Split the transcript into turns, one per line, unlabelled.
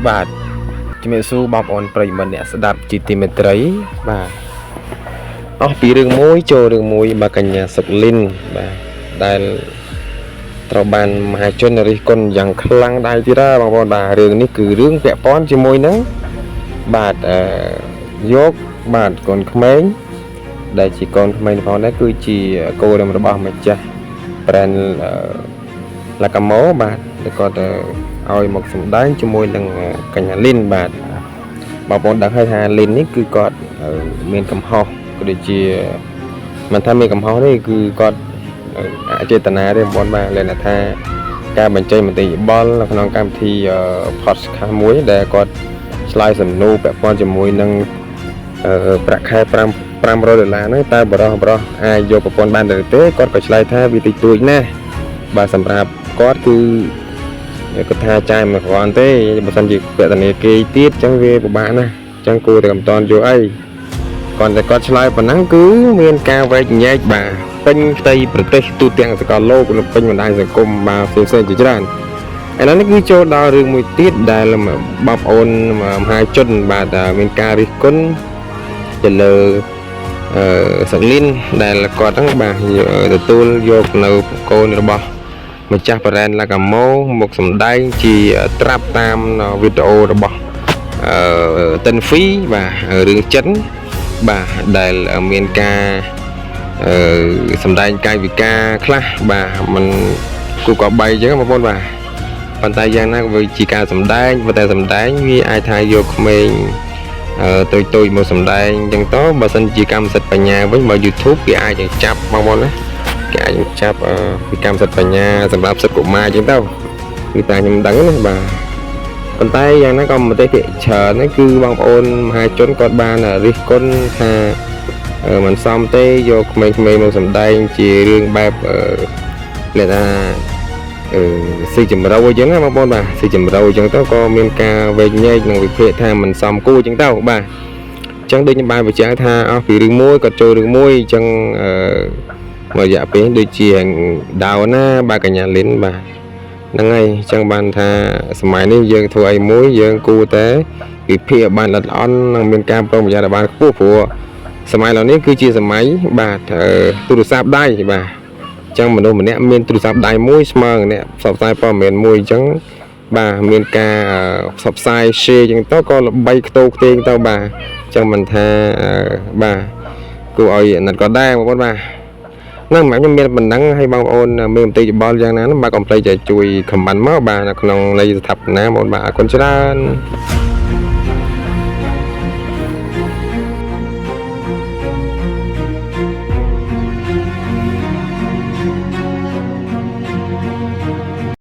បាទជំរាបសួរបងប្អូនប្រិយមិត្តអ្នកស្ដាប់ជាទីមេត្រីបាទអស់ពីរឿងមួយចូលរឿងមួយបាទកញ្ញាសុកលីនបាទដែលត្រូវបានមហាជនរិះគន់យ៉ាងខ្លាំងដែរទៀតបងប្អូនបាទរឿងនេះគឺរឿងពាក់ព័ន្ធជាមួយនឹងបាទយកបាទកូនក្មេងដែលជាកូនក្មេងផងដែរគឺជាកូនរបស់ម្ចាស់ brand ឡាកាម៉ូបាទគាត់ឲ្យមកសម្ដែងជាមួយនឹងកញ្ញាលីនបាទបងប្អូនដឹងហើយថាលីននេះគឺគាត់មានកំហុសក៏ដូចជាមិនថាមានកំហុសទេគឺគាត់អចេតនាទេបងប្អូនបាទលក្ខណៈថាការបញ្ចេញមតិយោបល់នៅក្នុងកម្មវិធី podcast មួយដែលគាត់ឆ្លើយសំណួរពាក់ព័ន្ធជាមួយនឹងប្រាក់ខែ$500ហ្នឹងតើបរិះអាចយកប្រព័ន្ធបានឬទេគាត់ក៏ឆ្លើយថាវាតិចតួចណាស់បាទសម្រាប់គាត់គឺគាត់ថាចាយមិនគ្រាន់ទេបើសិនជាពាក់ធនាគារទៀតអញ្ចឹងវាពិបាកណាស់អញ្ចឹងគួរតែកំតនយកអីគាត់តែគាត់ឆ្លើយប៉ុណ្ណឹងគឺមានការវែកញែកបាទពេញផ្ទៃប្រទេសទូទាំងសកលលោកនិងពេញបណ្ដាញសង្គមបាទផ្សេងៗជាច្រើនឥឡូវនេះគឺចូលដល់រឿងមួយទៀតដែលបងប្អូនមហាជនបាទមានការរិះគន់ទៅលើសុកលីនដែលគាត់ហ្នឹងបាទទទួលយកនៅកូនរបស់ម្ចាស់ brand ឡាកាម៉ូមកសម្ដែងជាត្រាប់តាមវីដេអូរបស់តិនហ្វីបាទរឿងចិនបាទដែលមានការសម្ដែងកាយវិការខ្លះបាទมันគូក៏បីអញ្ចឹងបងប្អូនបាទប៉ុន្តែយ៉ាងណាក៏វាជាការសម្ដែងប៉ុន្តែសម្ដែងវាអាចថាយកក្មេងតូចមកសម្ដែងអញ្ចឹងទៅបើសិនជាកម្មសិទ្ធិបញ្ញាវិញមក YouTube គេអាចចាប់បងប្អូនណាគេអាចចាប់ពីកម្មសិទ្ធិបញ្ញាសម្រាប់សិទ្ធិកុមារអញ្ចឹងទៅគឺតែខ្ញុំដឹងណាបាទប៉ុន្តែយ៉ាងណាក៏មតិភាគច្រើនហ្នឹងគឺបងប្អូនមហាជនគាត់បានរិះគន់ថាមិនសមទេយកក្មេងៗមកសម្ដែងជារឿងបែបលក្ខណៈស៊ីចម្រៅអញ្ចឹងណាបងប្អូនបាទស៊ីចម្រៅអញ្ចឹងទៅក៏មានការវែកញែកនិងវិភាគថាមិនសមគួរអញ្ចឹងទៅបាទអញ្ចឹងដូចខ្ញុំបានបញ្ជាក់ថាអស់ពីរឿងមួយក៏ចូលរឿងមួយអញ្ចឹងមួយរយៈពេលដូចជាដាវណាបាទកញ្ញាលីនបាទហ្នឹងហើយអញ្ចឹងបានថាសម័យនេះយើងធ្វើអីមួយយើងគួរតែវិភាគបានល្អិតល្អន់និងមានការប្រុងប្រយ័ត្នឲ្យបានខ្ពស់ព្រោះសម័យឥឡូវនេះគឺជាសម័យបាទទូរស័ព្ទដៃបាទអញ្ចឹងមនុស្សម្នាក់មានទូរស័ព្ទដៃមួយស្មើម្នាក់ផ្សព្វផ្សាយព័ត៌មានមួយអញ្ចឹងបាទមានការផ្សព្វផ្សាយ share អញ្ចឹងទៅក៏ល្បីខ្ទោខ្ទេងទៅបាទអញ្ចឹងមិនថាបាទគួរឲ្យអាណិតក៏ដែរបងប្អូនបាទហ្នឹងខ្ញុំមានប៉ុណ្ណឹងឲ្យបងប្អូនមានមតិយោបល់យ៉ាងណាបាទកុំភ្លេចជួយ comment មកបាទនៅក្នុងនៃស្ថាបនាបងប្អូនបាទអរគុណច្រើន